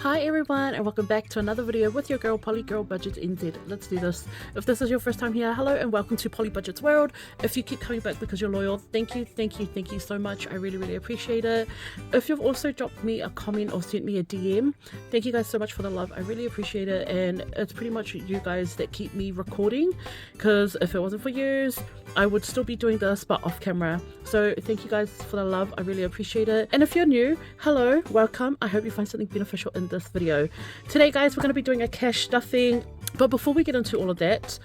Hi everyone, and welcome back to another video with your girl polygirlbudgets NZ. Let's do this. If this is your first time here, hello and welcome to Polybudgets World. If you keep coming back because you're loyal, thank you so much. I really appreciate it. If you've also dropped me a comment or sent me a DM, thank you guys so much for the love. I really appreciate it, and it's pretty much you guys that keep me recording, because if it wasn't for yous, I would still be doing this but off camera. So thank you guys for the love. I really appreciate it. And if you're new, hello, welcome. I hope you find something beneficial in this video. Today guys, we're going to be doing a cash stuffing, but before we get into all of that,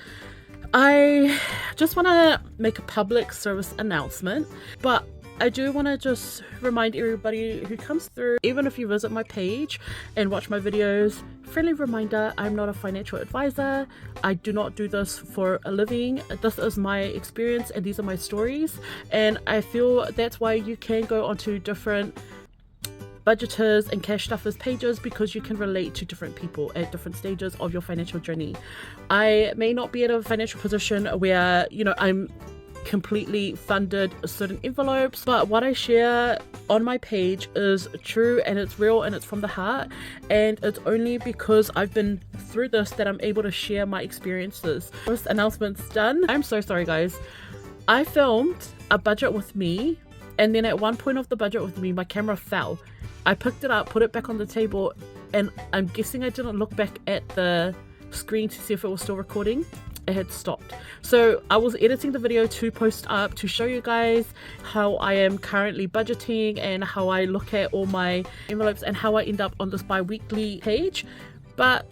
I just want to make a public service announcement. But I do want to just remind everybody who comes through, even if you visit my page and watch my videos, friendly reminder, I'm not a financial advisor. I do not do this for a living. This is my experience and these are my stories, and I feel that's why you can go onto different budgeters and cash stuffers pages, because you can relate to different people at different stages of your financial journey. I may not be in a financial position where, you know, I'm completely funded certain envelopes, but what I share on my page is true and it's real and it's from the heart, and it's only because I've been through this that I'm able to share my experiences. First announcement's done. I'm so sorry guys. I filmed a budget with me, and then at one point of the budget with me, my camera fell. I picked it up, put it back on the table, and I'm guessing I didn't look back at the screen to see if it was still recording. It had stopped. So I was editing the video to post up to show you guys how I am currently budgeting and how I look at all my envelopes and how I end up on this bi-weekly page. But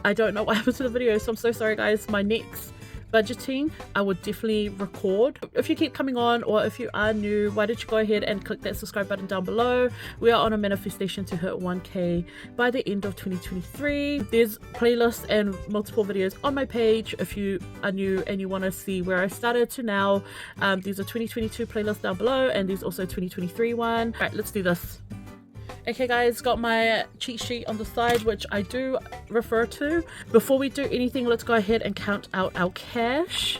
I don't know what happened to the video, so I'm so sorry guys. My next budgeting I would definitely record. If you keep coming on, or if you are new, why don't you go ahead and click that subscribe button down below. We are on a manifestation to hit 1k by the end of 2023. There's playlists and multiple videos on my page if you are new and you want to see where I started to now. There's a 2022 playlist down below, and there's also a 2023 one. All right, let's do this. Okay guys, got my cheat sheet on the side, which I do refer to. Before we do anything, let's go ahead and count out our cash.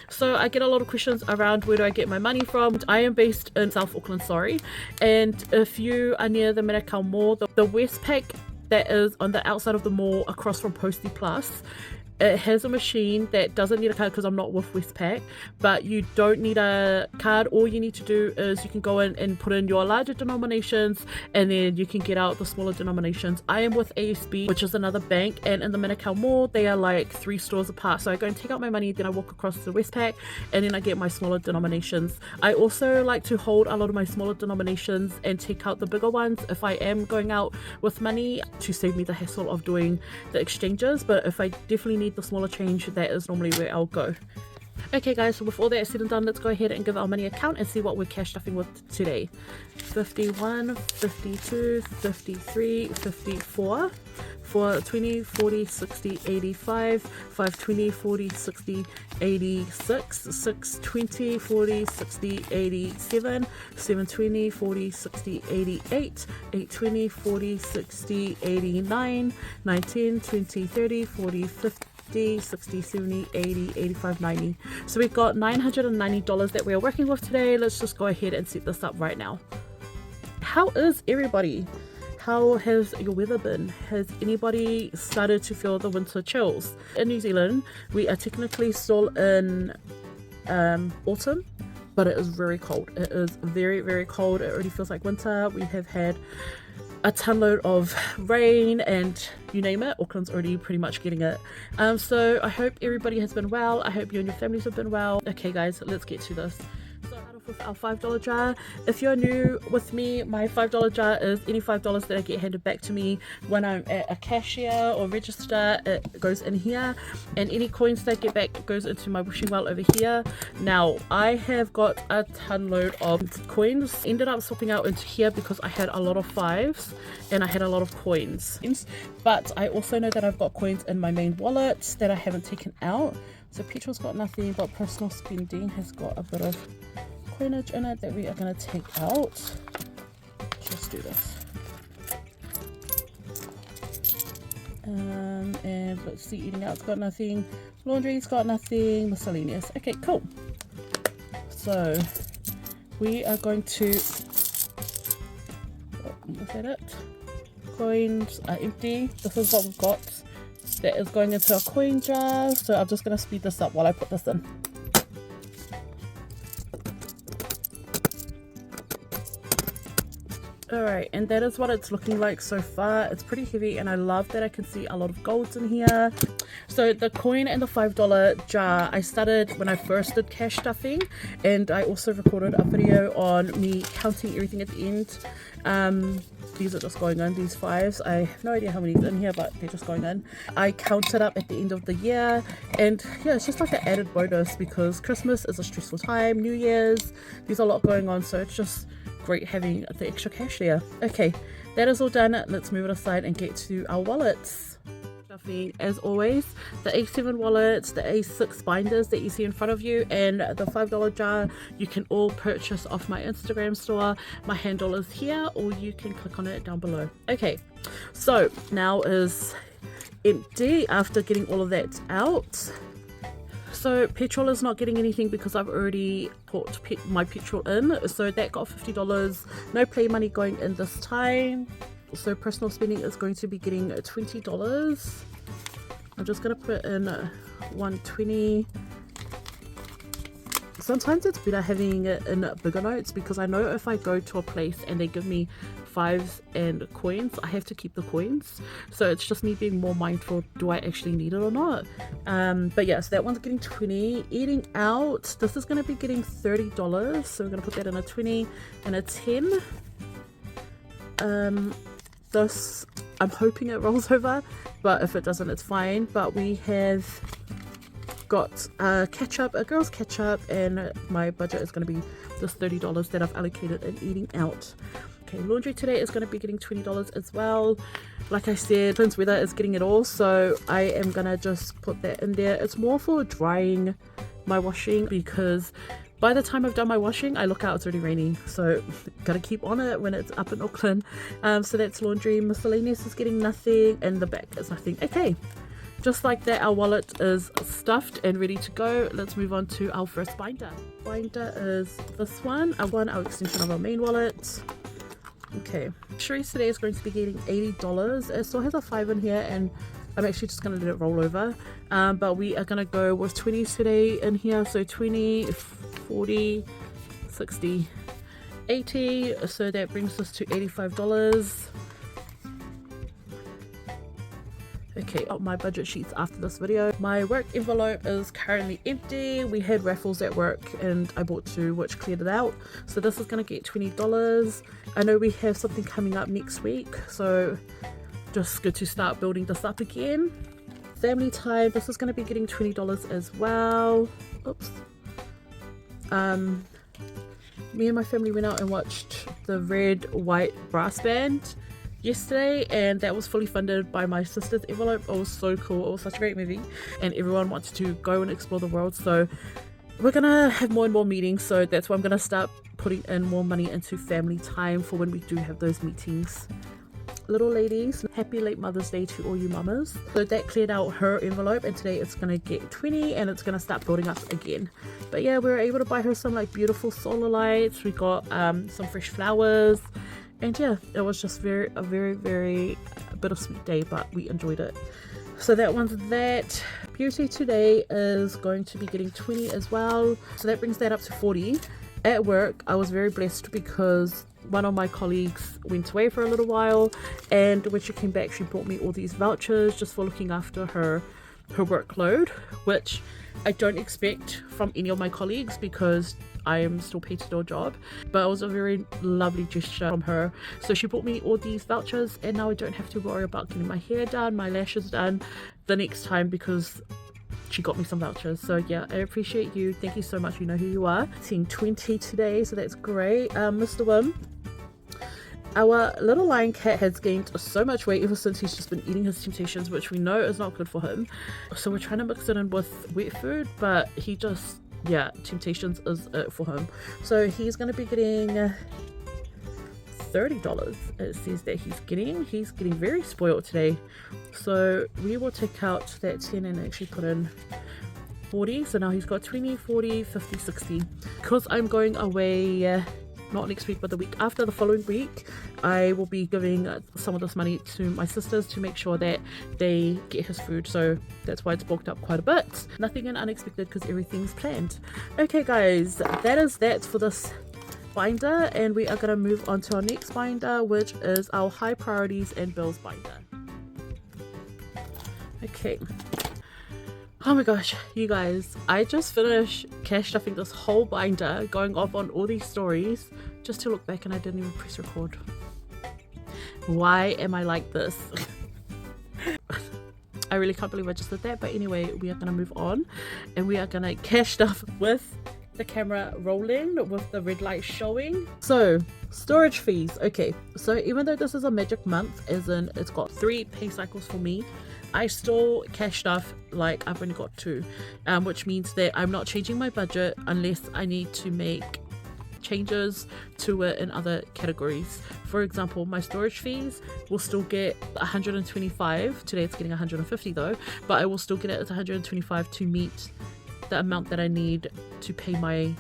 So I get a lot of questions around where do I get my money from. I am based in South Auckland, sorry, and if you are near the Manukau Mall, the Westpac that is on the outside of the mall across from Posty Plus, it has a machine that doesn't need a card, because I'm not with Westpac, but you don't need a card. All you need to do is you can go in and put in your larger denominations, and then you can get out the smaller denominations. I am with ASB, which is another bank, and in the Manukau Mall they are like 3 stores apart. So I go and take out my money, then I walk across to Westpac, and then I get my smaller denominations. I also like to hold a lot of my smaller denominations and take out the bigger ones if I am going out with money, to save me the hassle of doing the exchanges. But if I definitely need the smaller change, that is normally where I'll go. Okay guys, so with all that said and done, let's go ahead and give our money a count and see what we're cash stuffing with today. 51, 52, 53, 54, 420, 40, 60, 85, 520, 40, 60, 86, 620, 40, 60, 87, 720, 40, 60, 88, 820, 40, 60, 89, 19, 20, 30, 40, 50, 60, 70, 80, 85, 90. So we've got $990 that we are working with today. Let's just go ahead and set this up right now. How is everybody? How has your weather been? Has anybody started to feel the winter chills? In New Zealand, we are technically still in autumn, but it is very cold. It is very cold. It already feels like winter. We have had a ton load of rain and you name it, Auckland's already pretty much getting it. So I hope everybody has been well. I hope you and your families have been well. Okay guys, let's get to this. So start off with our $5 jar. If you're new with me, my $5 jar is any $5 that I get handed back to me when I'm at a cashier or register. It goes in here, and any coins that I get back goes into my wishing well over here. Now I have got a ton load of coins, ended up swapping out into here because I had a lot of 5s and I had a lot of coins, but I also know that I've got coins in my main wallet that I haven't taken out. So petrol's got nothing, but personal spending has got a bit of coinage in it that we are going to take out. Let's do this. And let's see, eating out's got nothing, laundry's got nothing, miscellaneous. Okay, cool. So we are going to, oh, is that it? coins are empty. This is what we've got that is going into a coin jar, so I'm just going to speed this up while I put this in. Alright, and that is what it's looking like so far. It's pretty heavy and I love that I can see a lot of golds in here. So the coin and the $5 jar, I started when I first did cash stuffing, and I also recorded a video on me counting everything at the end. These are just going in, these fives. I have no idea how many's in here, but they're just going in. I counted up at the end of the year, and yeah, it's just like an added bonus because Christmas is a stressful time, New Year's, there's a lot going on, so it's just great having the extra cash there. Okay, that is all done. Let's move it aside and get to our wallets. As always, the A7 wallets, the A6 binders that you see in front of you, and the $5 jar, you can all purchase off my Instagram store. My handle is here, or you can click on it down below. Okay, so now is empty after getting all of that out. So petrol is not getting anything because I've already put my petrol in, so that got $50. No play money going in this time. So personal spending is going to be getting $20. I'm just going to put in $120. Sometimes it's better having it in bigger notes because I know if I go to a place and they give me fives and coins, I have to keep the coins. So it's just me being more mindful, do I actually need it or not? But yeah, so that one's getting 20. Eating out, this is going to be getting $30. So we're going to put that in a 20 and a 10. This, I'm hoping it rolls over, but if it doesn't, it's fine. But we have got a girl's ketchup, and my budget is going to be this $30 that I've allocated in eating out. Okay, laundry today is going to be getting $20 as well. Like I said, Prince Weather is getting it all, so I am going to just put that in there. It's more for drying my washing because by the time I've done my washing, I look out, it's already raining, so gotta keep on it when it's up in Auckland. So that's laundry. Miscellaneous is getting nothing, and the back is nothing. Okay, just like that, our wallet is stuffed and ready to go. Let's move on to our first binder. Binder is this one, our extension of our main wallet. Okay, groceries today is going to be getting $80. It still has a 5 in here, and I'm actually just going to let it roll over. But we are going to go with 20s today in here. So 20, 40, 60, 80. So that brings us to $85. Okay, my budget sheets after this video. My work envelope is currently empty. We had raffles at work and I bought 2, which cleared it out. So this is going to get $20. I know we have something coming up next week, so just good to start building this up again. Family time, this is going to be getting $20 as well. Oops. Me and my family went out and watched the Red, White Brass Band yesterday, and that was fully funded by my sister's envelope. It was so cool. It was such a great movie, and everyone wanted to go and explore the world, so we're gonna have more and more meetings. So that's why I'm gonna start putting in more money into family time for when we do have those meetings. Little ladies, happy late Mother's Day to all you mamas. So that cleared out her envelope, and today it's gonna get 20 and it's gonna start building up again. But yeah, we were able to buy her some like beautiful solar lights. We got some fresh flowers, and yeah, it was just a very bittersweet day, but we enjoyed it. So that one's that. Beauty today is going to be getting 20 as well, so that brings that up to 40. At work, I was very blessed because one of my colleagues went away for a little while, and when she came back, she brought me all these vouchers just for looking after her workload, which I don't expect from any of my colleagues because I am still paid to do a job, but it was a very lovely gesture from her. So she brought me all these vouchers, and now I don't have to worry about getting my hair done, my lashes done the next time because she got me some vouchers. So yeah, I appreciate you. Thank you so much. You know who you are. Seeing 20 today, so that's great. Mr. Wim, our little lion cat has gained so much weight ever since he's just been eating his Temptations, which we know is not good for him. So we're trying to mix it in with wet food, but he just, yeah, Temptations is it for him. So he's going to be getting $30. It says that he's getting very spoiled today. So we will take out that 10 and actually put in 40. So now he's got 20, 40, 50, 60. Because I'm going away not next week but the week after, the following week, I will be giving some of this money to my sisters to make sure that they get his food. So that's why it's bulked up quite a bit. Nothing unexpected because everything's planned. Okay guys, that is that for this binder, and we are going to move on to our next binder, which is our high priorities and bills binder. Okay. Oh my gosh, you guys, I just finished cash stuffing this whole binder, going off on all these stories just to look back, and I didn't even press record. Why am I like this? I really can't believe I just did that. But anyway, we are going to move on, and we are going to cash stuff with the camera rolling, with the red light showing. So storage fees. Okay, so even though this is a magic month, as in it's got 3 pay cycles for me, I still cash stuff like I've only got 2, which means that I'm not changing my budget unless I need to make changes to it in other categories. For example, my storage fees will still get 125. Today it's getting 150 though, but I will still get it at 125 to meet the amount that I need to pay my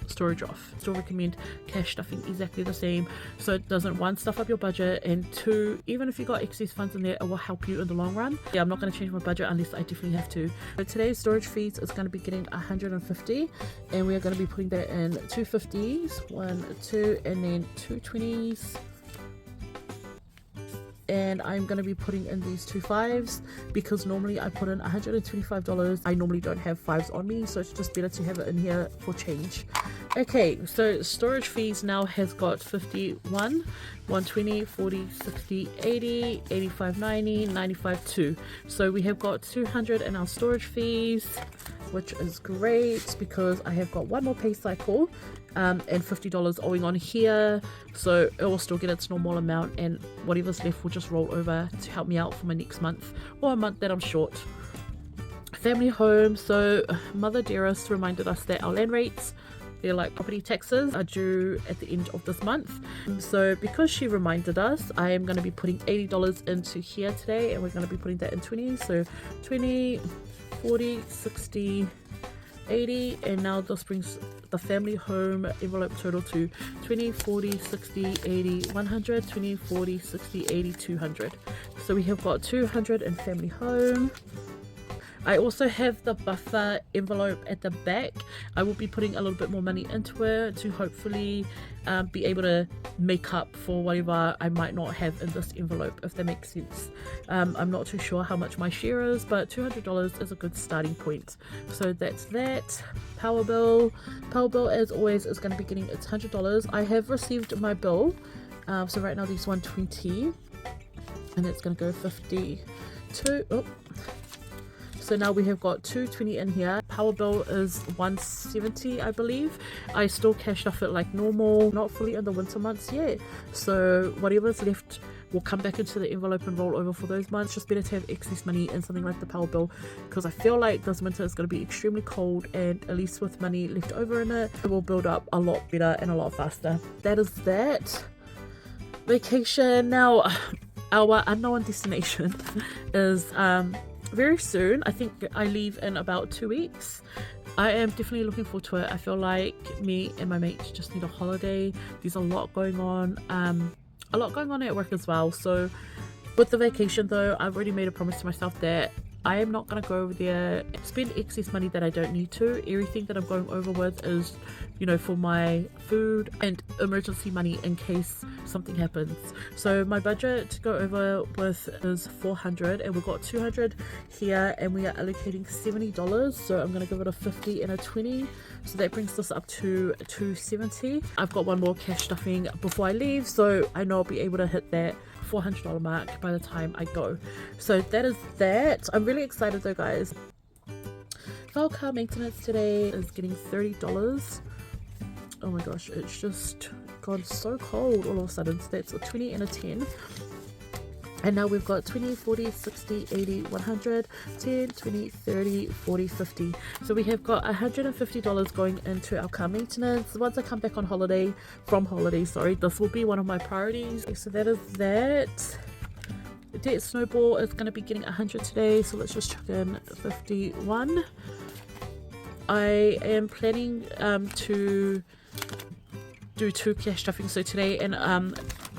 storage off. Still recommend cash stuffing exactly the same, so it doesn't, 1, stuff up your budget, and 2, even if you got excess funds in there, it will help you in the long run. Yeah, I'm not going to change my budget unless I definitely have to. So today's storage fees is going to be getting 150, and we are going to be putting that in 2 50s, 1, 2, and then 2 20s. And I'm going to be putting in these 2 5s because normally I put in $125. I normally don't have 5s on me, so it's just better to have it in here for change. Okay, so storage fees now has got 51, 120, 40, 60, 80, 85, 90, 95, 2. So we have got 200 in our storage fees, which is great because I have got 1 more pay cycle and $50 owing on here, so it will still get its normal amount, and whatever's left will just roll over to help me out for my next month or a month that I'm short. Family home. So Mother Dearest reminded us that our land rates, they're like property taxes, are due at the end of this month. So because she reminded us, I am going to be putting $80 into here today, and we're going to be putting that in 20. So 20, 40, 60, 80, and now this brings the family home envelope total to 20, 40, 60, 80, 100, 20, 40, 60, 80, 200. So we have got 200 in family home. I also have the buffer envelope at the back. I will be putting a little bit more money into it to hopefully be able to make up for whatever I might not have in this envelope, if that makes sense. I'm not too sure how much my share is, but $200 is a good starting point. So that's that. Power bill as always is going to be getting its $100. I have received my bill, so right now there's 120, and it's going to go 52. Oh. So now we have got 220 in here. Power bill is 170, I believe. I still cashed off it like normal, not fully in the winter months yet. So whatever's left will come back into the envelope and roll over for those months. Just better to have excess money in something like the power bill, because I feel like this winter is going to be extremely cold, and at least with money left over in it, it will build up a lot better and a lot faster. That is that. Vacation. Now, our unknown destination is very soon. I think I leave in about 2 weeks. I am definitely looking forward to it. I feel like me and my mates just need a holiday. There's a lot going on at work as well. So with the vacation though, I've already made a promise to myself that I am not going to go over there and spend excess money that I don't need to. Everything that I'm going over with is, you know, for my food and emergency money in case something happens. So my budget to go over with is 400, and we've got 200 here, and we are allocating $70. So I'm going to give it a 50 and a 20. So that brings us up to 270. I've got 1 more cash stuffing before I leave, so I know I'll be able to hit that $400 mark by the time I go. So that is that. I'm really excited though, guys. Our car maintenance today is getting $30. Oh my gosh, it's just gone so cold all of a sudden. So that's a 20 and a 10. And now we've got 20, 40, 60, 80, 100, 10, 20, 30, 40, 50. So we have got $150 going into our car maintenance. Once I come back on holiday, this will be one of my priorities. Okay, so that is that. The debt snowball is going to be getting 100 today. So let's just chuck in 51. I am planning to do 2 cash stuffings, so today and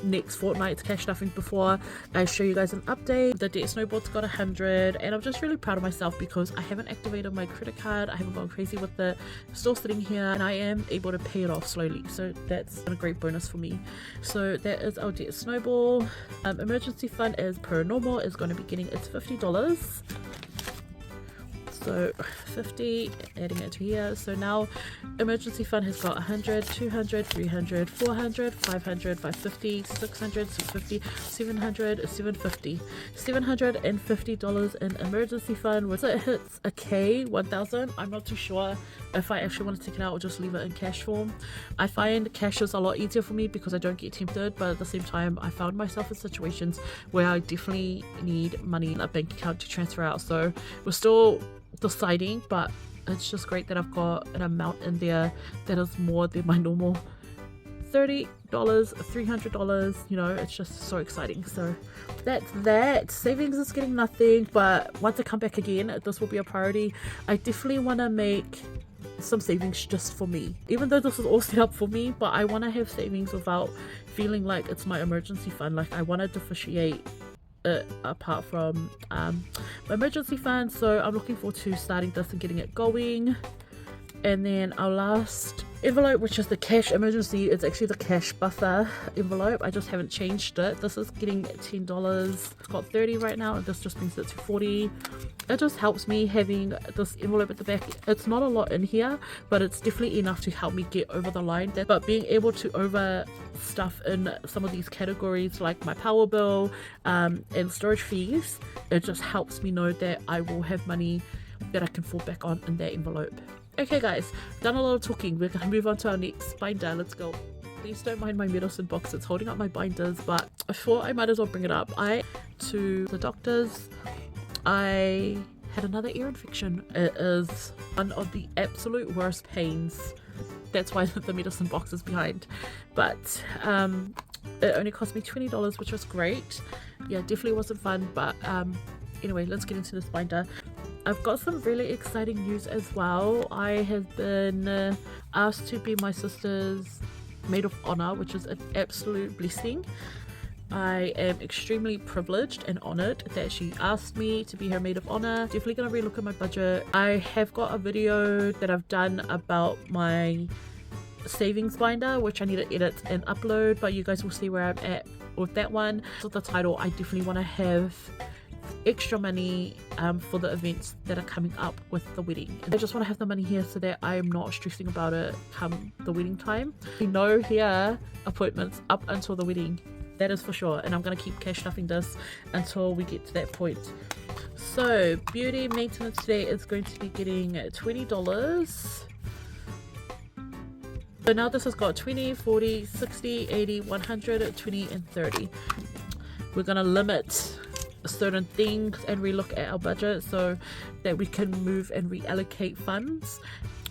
next fortnight's cash stuffing before I show you guys an update. The debt snowboard's got 100 and I'm just really proud of myself because I haven't activated my credit card, I haven't gone crazy with it, still sitting here, and I am able to pay it off slowly, so that's a great bonus for me. So that is our debt snowball. Emergency fund, as per normal, is going to be getting its $50. So 50, adding it to here. So now emergency fund has got 100, 200, 300, 400, 500, 550, 600, 650, 700, 750. $750 in emergency fund. Once it hits a K, 1000, I'm not too sure if I actually want to take it out or just leave it in cash form. I find cash is a lot easier for me because I don't get tempted, but at the same time I found myself in situations where I definitely need money in a bank account to transfer out. So we're still deciding, but it's just great that I've got an amount in there that is more than my normal $30, $300, you know. It's just so exciting. So that's that. Savings is getting nothing, but once I come back again, this will be a priority. I definitely want to make some savings just for me, even though this is all set up for me, but I want to have savings without feeling like it's my emergency fund. Like, I want to differentiate it apart from my emergency fund. So I'm looking forward to starting this and getting it going. And then our last envelope, which is the cash emergency, it's actually the cash buffer envelope. I just haven't changed it. This is getting $10. It's got 30 right now, and this just brings it to 40. It just helps me having this envelope at the back. It's not a lot in here, but it's definitely enough to help me get over the line. But being able to over stuff in some of these categories like my power bill and storage fees, it just helps me know that I will have money that I can fall back on in that envelope. Okay guys, done a lot of talking. We're gonna move on to our next binder. Let's go. Please don't mind my medicine box, it's holding up my binders, but I thought I might as well bring it up. To the doctors, I had another ear infection. It is one of the absolute worst pains. That's why the medicine box is behind. But it only cost me $20, which was great. Yeah, definitely wasn't fun, but anyway, let's get into this binder. I've got some really exciting news as well. I have been asked to be my sister's maid of honor, which is an absolute blessing. I am extremely privileged and honored that she asked me to be her maid of honor. Definitely gonna relook at my budget. I have got a video that I've done about my savings binder, which I need to edit and upload, but you guys will see where I'm at with that one. So the title, I definitely want to have extra money for the events that are coming up with the wedding. I just want to have the money here so that I'm not stressing about it come the wedding time. No hair appointments up until the wedding, that is for sure, and I'm going to keep cash stuffing this until we get to that point. So beauty maintenance today is going to be getting $20. So now this has got 20, 40, 60, 80, 100, 20 and 30. We're going to limit certain things and relook at our budget so that we can move and reallocate funds.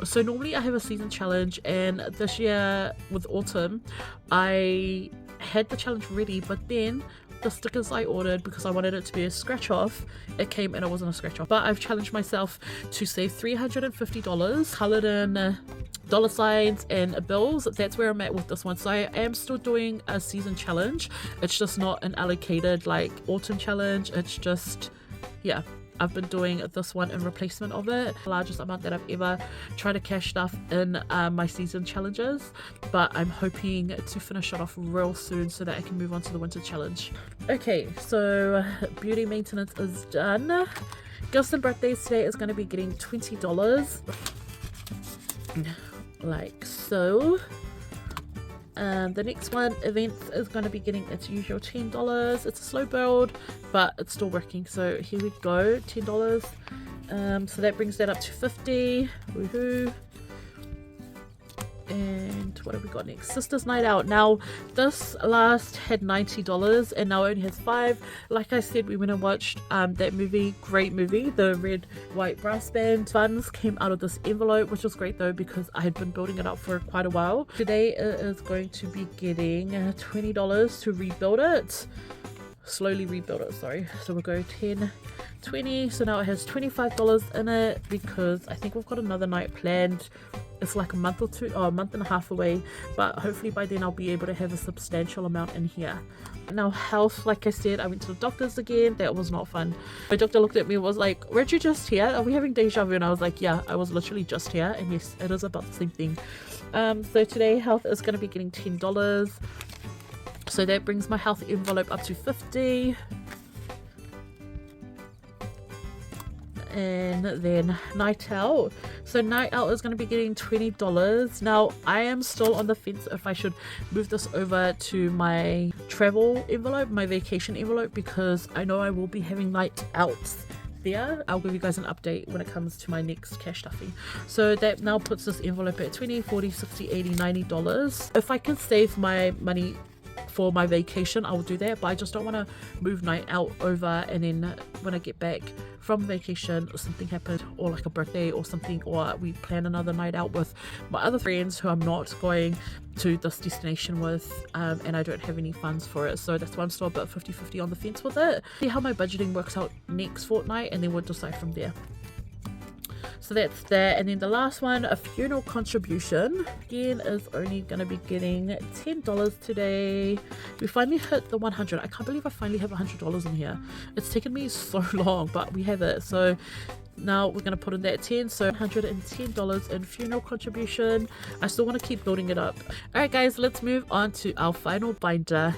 So normally I have a season challenge, and this year with autumn I had the challenge ready, but then the stickers I ordered, because I wanted it to be a scratch off, it came and it wasn't a scratch off. But I've challenged myself to save $350 colored in dollar signs and bills. That's where I'm at with this one. So I am still doing a season challenge. It's just not an allocated like autumn challenge. It's just, yeah, I've been doing this one in replacement of it. The largest amount that I've ever tried to cash stuff in my season challenges, but I'm hoping to finish it off real soon so that I can move on to the winter challenge. Okay, so beauty maintenance is done. Gifts and birthdays today is going to be getting $20, like so. The next one, events, is going to be getting its usual $10. It's a slow build, but it's still working. So here we go, $10. So that brings that up to 50. Woohoo! And what have we got next? Sisters Night Out. Now this last had $90 and now it only has 5. Like I said, we went and watched that movie, great movie, the Red White Brass Band. Funds came out of this envelope, which was great though because I had been building it up for quite a while. Today it is going to be getting $20 to rebuild it. slowly rebuild it, sorry. So we'll go 10, 20. So now it has $25 in it because I think we've got another night planned. It's like a month or two, or a month and a half away, but hopefully by then I'll be able to have a substantial amount in here. Now health, like I said, I went to the doctor's again. That was not fun. My doctor looked at me and was like, weren't you just here? Are we having deja vu? And I was like, yeah, I was literally just here. And yes, it is about the same thing. So today health is going to be getting $10. So that brings my health envelope up to 50. And then night out, so night out is going to be getting $20. Now I am still on the fence if I should move this over to my travel envelope, my vacation envelope, because I know I will be having night outs there. I'll give you guys an update when it comes to my next cash stuffing. So that now puts this envelope at $20, $40, $60, $80, $90. If I can save my money for my vacation, I will do that, but I just don't want to move night out over and then when I get back from vacation something happened, or like a birthday or something, or we plan another night out with my other friends who I'm not going to this destination with, and I don't have any funds for it. So that's why I'm still about 50-50 on the fence with it. See how my budgeting works out next fortnight and then we'll decide from there. So that's that. And then the last one, a funeral contribution, again is only going to be getting $10 today. We finally hit the 100. I can't believe I finally have $100 in here. It's taken me so long, but we have it. So now we're going to put in that 10, so $110 in funeral contribution. I still want to keep building it up. All right guys, let's move on to our final binder.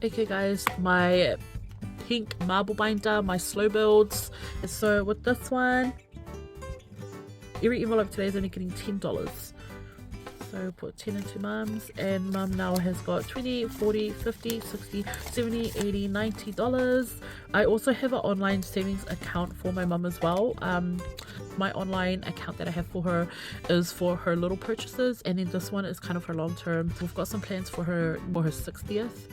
Okay guys, my pink marble binder, my slow builds. So with this one, every envelope today is only getting $10. So put 10 into mum's, and mum now has got $20, $40, $50, $60, $70, $80, $90. I also have an online savings account for my mum as well. My online account that I have for her is for her little purchases, and then this one is kind of her long term. We've got some plans for her 60th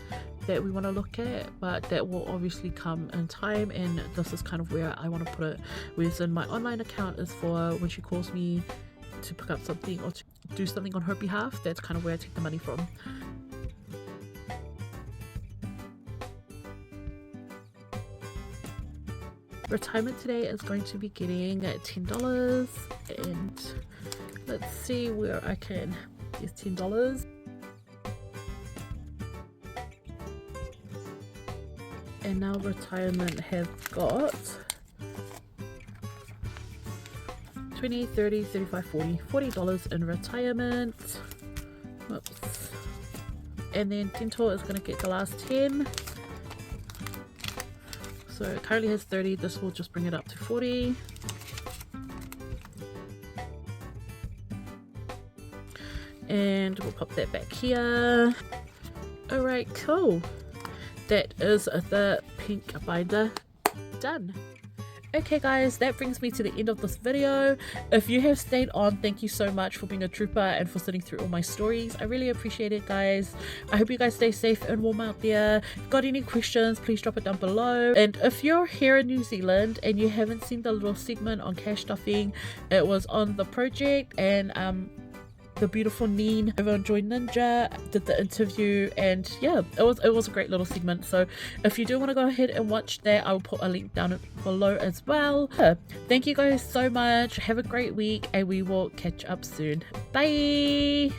that we want to look at, but that will obviously come in time, and this is kind of where I want to put it. Whereas in my online account is for when she calls me to pick up something or to do something on her behalf. That's kind of where I take the money from. Retirement today is going to be getting $10, and let's see where I can use $10. And now retirement has got 20, 30, 35, 40, $40 in retirement. Whoops. And then dental is going to get the last 10. So it currently has 30. This will just bring it up to 40. And we'll pop that back here. Alright, cool. That is the pink binder done. Okay guys, that brings me to the end of this video. If you have stayed on, thank you so much for being a trooper and for sitting through all my stories. I really appreciate it guys. I hope you guys stay safe and warm out there. If you've got any questions, please drop it down below. And if you're here in New Zealand and you haven't seen the little segment on cash stuffing, it was on the project, and the beautiful Neen over on Joy Ninja did the interview, and yeah, it was a great little segment. So if you do want to go ahead and watch that, I will put a link down below as well. Thank you guys so much. Have a great week, and we will catch up soon. Bye.